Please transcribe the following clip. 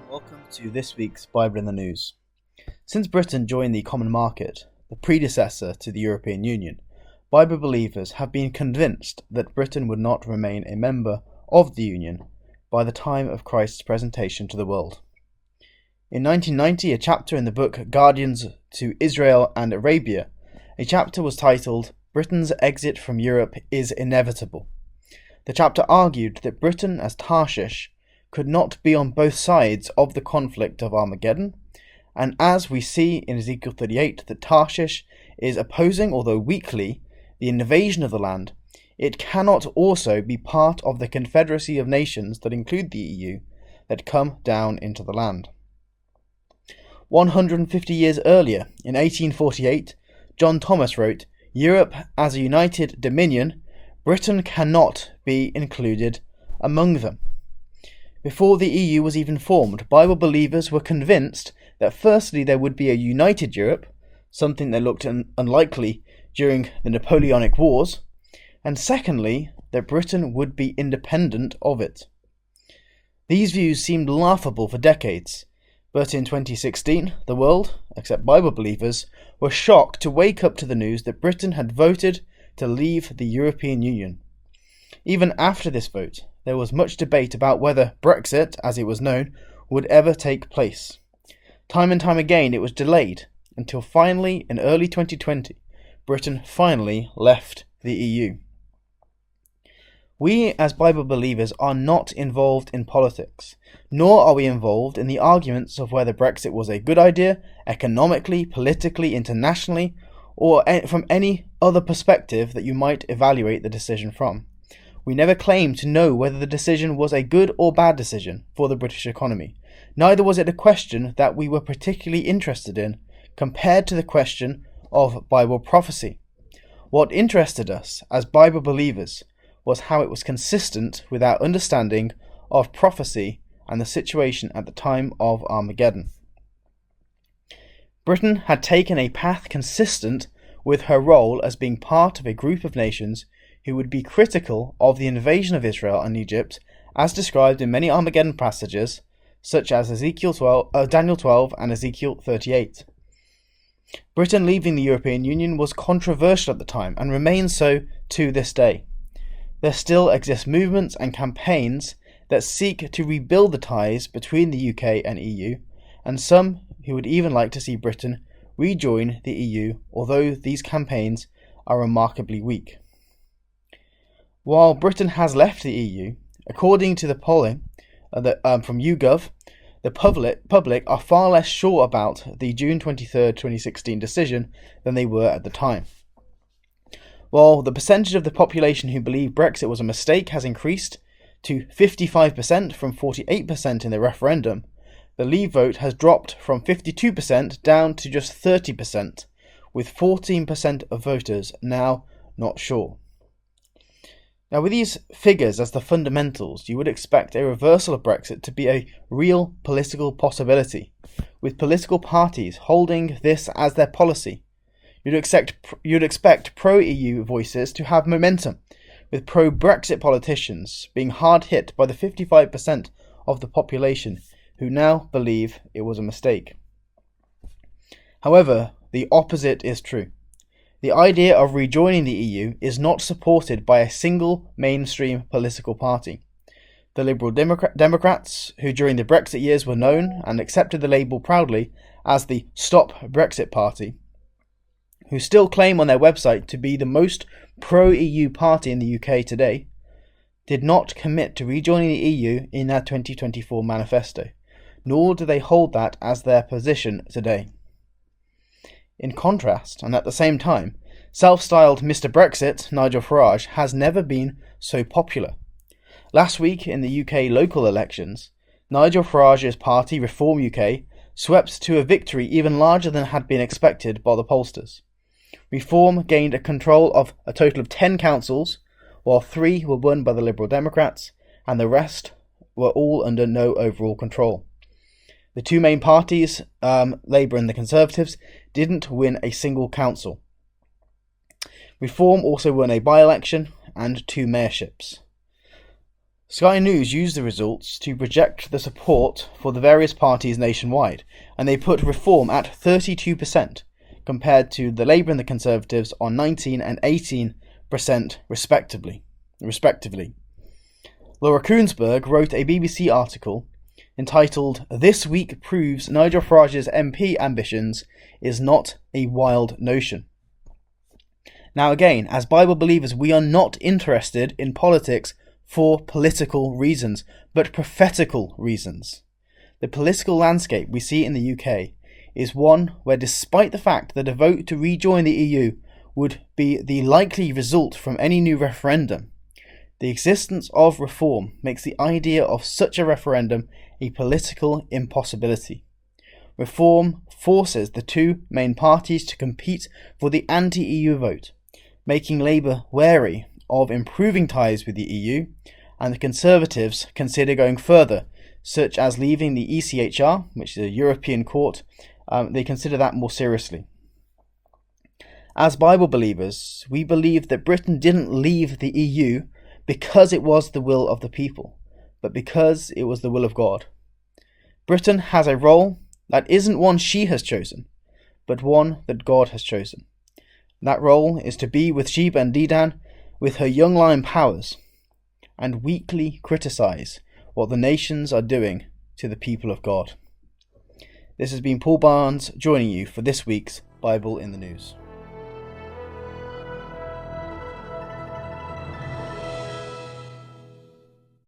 Welcome to this week's Bible in the News. Since Britain joined the Common Market, the predecessor to the European Union, Bible believers have been convinced that Britain would not remain a member of the Union by the time of Christ's presentation to the world. In 1990, a chapter in the book Guardians to Israel and Arabia, a chapter was titled, "Britain's Exit from Europe is Inevitable." The chapter argued that Britain as Tarshish could not be on both sides of the conflict of Armageddon, and as we see in Ezekiel 38 that Tarshish is opposing, although weakly, the invasion of the land, it cannot also be part of the confederacy of nations that include the EU that come down into the land. 150 years earlier, in 1848, John Thomas wrote, "Europe as a united dominion, Britain cannot be included among them." Before the EU was even formed, Bible believers were convinced that firstly there would be a united Europe, something that looked unlikely during the Napoleonic Wars, and secondly that Britain would be independent of it. These views seemed laughable for decades, but in 2016 the world, except Bible believers, were shocked to wake up to the news that Britain had voted to leave the European Union. Even after this vote, there was much debate about whether Brexit, as it was known, would ever take place. Time and time again it was delayed, until finally, in early 2020, Britain finally left the EU. We, as Bible believers, are not involved in politics, nor are we involved in the arguments of whether Brexit was a good idea, economically, politically, internationally, or from any other perspective that you might evaluate the decision from. We never claimed to know whether the decision was a good or bad decision for the British economy. Neither was it a question that we were particularly interested in, compared to the question of Bible prophecy. What interested us as Bible believers was how it was consistent with our understanding of prophecy and the situation at the time of Armageddon. Britain had taken a path consistent with her role as being part of a group of nations who would be critical of the invasion of Israel and Egypt, as described in many Armageddon passages, such as Daniel 12 and Ezekiel 38. Britain leaving the European Union was controversial at the time and remains so to this day. There still exist movements and campaigns that seek to rebuild the ties between the UK and EU, and some who would even like to see Britain rejoin the EU, although these campaigns are remarkably weak. While Britain has left the EU, according to the polling from YouGov, the public are far less sure about the June 23, 2016 decision than they were at the time. While the percentage of the population who believe Brexit was a mistake has increased to 55% from 48% in the referendum, the Leave vote has dropped from 52% down to just 30%, with 14% of voters now not sure. Now, with these figures as the fundamentals, you would expect a reversal of Brexit to be a real political possibility, with political parties holding this as their policy. You'd expect pro-EU voices to have momentum, with pro-Brexit politicians being hard hit by the 55% of the population who now believe it was a mistake. However, the opposite is true. The idea of rejoining the EU is not supported by a single mainstream political party. The Liberal Democrats, who during the Brexit years were known and accepted the label proudly as the Stop Brexit Party, who still claim on their website to be the most pro-EU party in the UK today, did not commit to rejoining the EU in their 2024 manifesto, nor do they hold that as their position today. In contrast, and at the same time, self-styled Mr. Brexit, Nigel Farage, has never been so popular. Last week in the UK local elections, Nigel Farage's party, Reform UK, swept to a victory even larger than had been expected by the pollsters. Reform gained a control of a total of 10 councils, while 3 were won by the Liberal Democrats, and the rest were all under no overall control. The two main parties, Labour and the Conservatives, didn't win a single council. Reform also won a by-election and 2 mayorships. Sky News used the results to project the support for the various parties nationwide, and they put Reform at 32%, compared to the Labour and the Conservatives on 19 and 18% respectively. Laura Koonsberg wrote a BBC article entitled "This Week Proves Nigel Farage's MP ambitions is not a wild notion." Now again, as Bible believers, we are not interested in politics for political reasons, but prophetical reasons. The political landscape we see in the UK is one where, despite the fact that a vote to rejoin the EU would be the likely result from any new referendum, the existence of Reform makes the idea of such a referendum a political impossibility. Reform forces the two main parties to compete for the anti-EU vote, making Labour wary of improving ties with the EU, and the Conservatives consider going further, such as leaving the ECHR, which is a European court. They consider that more seriously. As Bible believers, we believe that Britain didn't leave the EU because it was the will of the people, but because it was the will of God. Britain has a role that isn't one she has chosen, but one that God has chosen. That role is to be with Sheba and Dedan with her young lion powers, and weekly criticise what the nations are doing to the people of God. This has been Paul Barnes joining you for this week's Bible in the News.